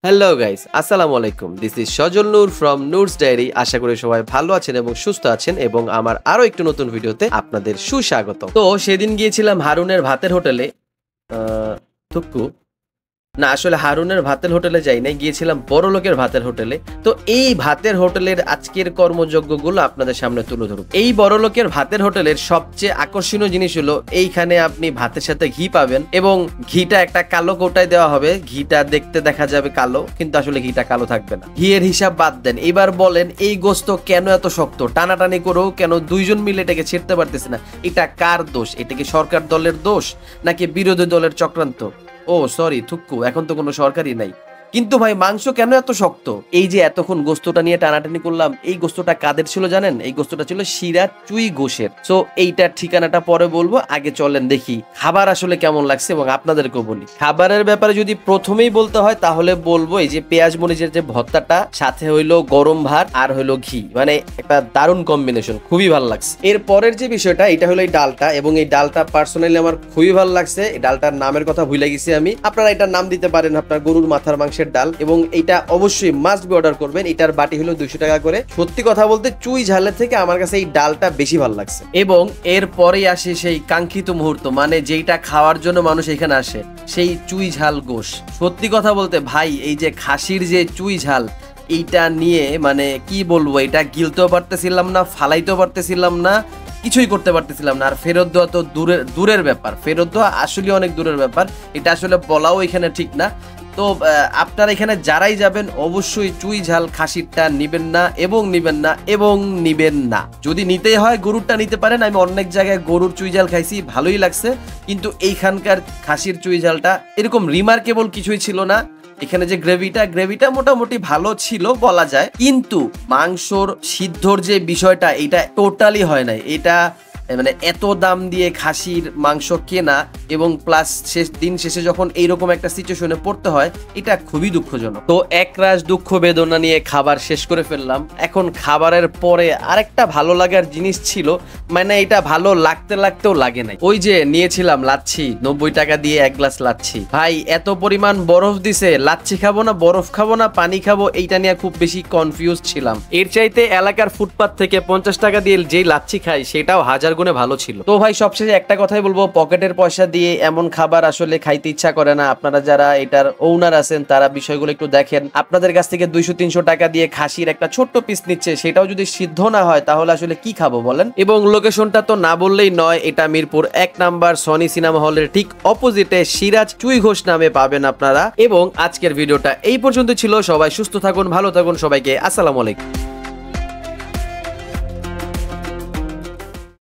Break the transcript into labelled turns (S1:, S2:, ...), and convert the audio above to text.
S1: Hello guys, আসসালামু আলাইকুম। This is Sajal Noor from Noor's diary. আশা করি সবাই ভালো আছেন এবং সুস্থ আছেন এবং আমার আরো একটু নতুন ভিডিওতে আপনাদের সুস্বাগত। তো সেদিন গিয়েছিলাম হারুনের ভাতের হোটেলে। থুকু না, আসলে হারুনের ভাতের হোটেলে যাই নাই, গিয়েছিলাম বড়লোকের ভাতের হোটেলে। তো এই ভাতের হোটেলের আজকের কর্মযজ্ঞগুলো আপনাদের সামনে তুলে ধরব। এই বড়লোকের ভাতের হোটেলের সবচেয়ে আকর্ষণীয় জিনিস হলো এইখানে আপনি ভাতের সাথে ঘি পাবেন এবং ঘিটা একটা কালো কৌটায় দেওয়া হবে। ঘিটা দেখতে দেখা যাবে কালো, কিন্তু আসলে ঘিটা কালো থাকবে না। ঘিয়ের হিসাব বাদ দেন, এবার বলেন এই গোস্ত কেন এত শক্ত? টানাটানি করেও কেন দুইজন মিলে এটাকে ছিঁড়তে পারতেছে না? এটা কার দোষ? এটা কি সরকার দলের দোষ নাকি বিরোধী দলের চক্রান্ত? ও সরি থুক্কু, এখন তো কোনো সরকারই নাই। কিন্তু ভাই মাংস কেন এত শক্ত? এই যে এতক্ষণ গোস্তটা নিয়ে টানাটানি করলাম, এই গোস্তটা কাদের ছিল জানেন? এই গোস্তটা ছিল সিরাজ চুই ঘোষের। সো এইটার ঠিকানাটা পরে বলবো, আগে চলেন দেখি খাবার আসলে কেমন লাগছে এবং আপনাদেরকেও বলি। খাবারের ব্যাপারে যদি প্রথমেই বলতে হয় তাহলে বলবো এই যে পেঁয়াজ মরিচের যে ভর্তাটা, সাথে হইলো গরম ভাত আর হইলো ঘি, মানে একটা দারুণ কম্বিনেশন, খুবই ভালো লাগছে। এর পরের যে বিষয়টা, এটা হলো এই ডালটা, এবং এই ডালটা পার্সোনালি আমার খুবই ভালো লাগছে। এই ডালটার নামের কথা ভুলে গেছি আমি, আপনারা এটার নাম দিতে পারেন আপনার গরুর মাথার মাংসের ডাল, এবং এটা অবশ্যই মাস্ট বি অর্ডার করবেন। এটার বাটি হলো 200 টাকা করে। সত্যি কথা বলতে চুই ঝালের থেকে আমার কাছে এই ডালটা বেশি ভালো লাগছে। এবং এর পরেই আসে সেই কাঙ্ক্ষিত মুহূর্ত, মানে যেইটা খাওয়ার জন্য মানুষ এখানে আসে, সেই চুই ঝাল গোশ। সত্যি কথা বলতে ভাই, এই যে খাসির যে চুই ঝাল, এইটা নিয়ে মানে কি বলবো, এটা গিলতেও পারতেছিলাম না, ফালাইতেও পারতেছিলাম না, কিছুই করতে পারতেছিলাম না। আর ফেরত দেওয়া তো দূরের ব্যাপার, ফেরত দেওয়া আসলে অনেক দূরের ব্যাপার, এটা আসলে বলাও এখানে ঠিক না। তো আপনারা এখানে যারাই যাবেন অবশ্যই চুই ঝাল খাসিরটা নিবেন না এবং নিবেন না এবং নিবেন না। যদি নিতেই হয় গরুরটা নিতে পারেন। আমি অনেক জায়গায় গরুর চুই ঝাল খাইছি, ভালোই লাগছে, কিন্তু এইখানকার খাসির চুই ঝালটা এরকম রিমার্কেবল কিছুই ছিল না। এখানে যে গ্রেভিটা মোটামুটি ভালো ছিল বলা যায়, কিন্তু মাংসর সিদ্ধর যে বিষয়টা, এটা টোটালি হয় নাই। এটা মানে এত দাম দিয়ে খাসির মাংস কেনা এবং প্লাস দিন শেষে যখন এইরকম একটা সিচুয়েশনে পড়তে হয়, এটা খুবই দুঃখজনক। তো একরাশ দুঃখ বেদনা নিয়ে খাবার শেষ করে ফেললাম। এখন খাবারের পরে আরেকটা ভালো লাগার জিনিস ছিল, মানে এটা ভালো লাগতেও লাগে নাই। ওই যে নিয়েছিলাম লাচ্ছি, 90 টাকা দিয়ে এক গ্লাস লাচ্ছি। ভাই এত পরিমাণ বরফ দিছে, লাচ্ছি খাবো না বরফ খাবো না পানি খাবো, এইটা নিয়ে খুব বেশি কনফিউজ ছিলাম। এর চাইতে এলাকার ফুটপাত থেকে 50 টাকা দিয়ে যেই লাচ্ছি খাই, সেটাও হাজার গুণে ভালো ছিল। তো ভাই সবশেষে একটা কথাই বলবো, পকেটের পয়সা দিয়ে এমন খাবার আসলে খাইতে ইচ্ছা করে না। আপনারা যারা এটার ওনার আছেন তারা বিষয়গুলো একটু দেখেন। আপনাদের কাছ থেকে 200-300 টাকা দিয়ে খাসির একটা ছোট্ট পিস নিচ্ছে, সেটাও যদি সিদ্ধ না হয় তাহলে আসলে কি খাবো বলেন? এবং লোকেশনটা তো না বললেই নয়, এটা মিরপুর 1 নাম্বার সনি সিনেমা হলের ঠিক অপোজিটে সিরাজ চুই ঘোষ নামে পাবেন আপনারা। এবং আজকের ভিডিওটা এই পর্যন্ত ছিল। সবাই সুস্থ থাকুন, ভালো থাকুন, সবাইকে আসসালামু আলাইকুম।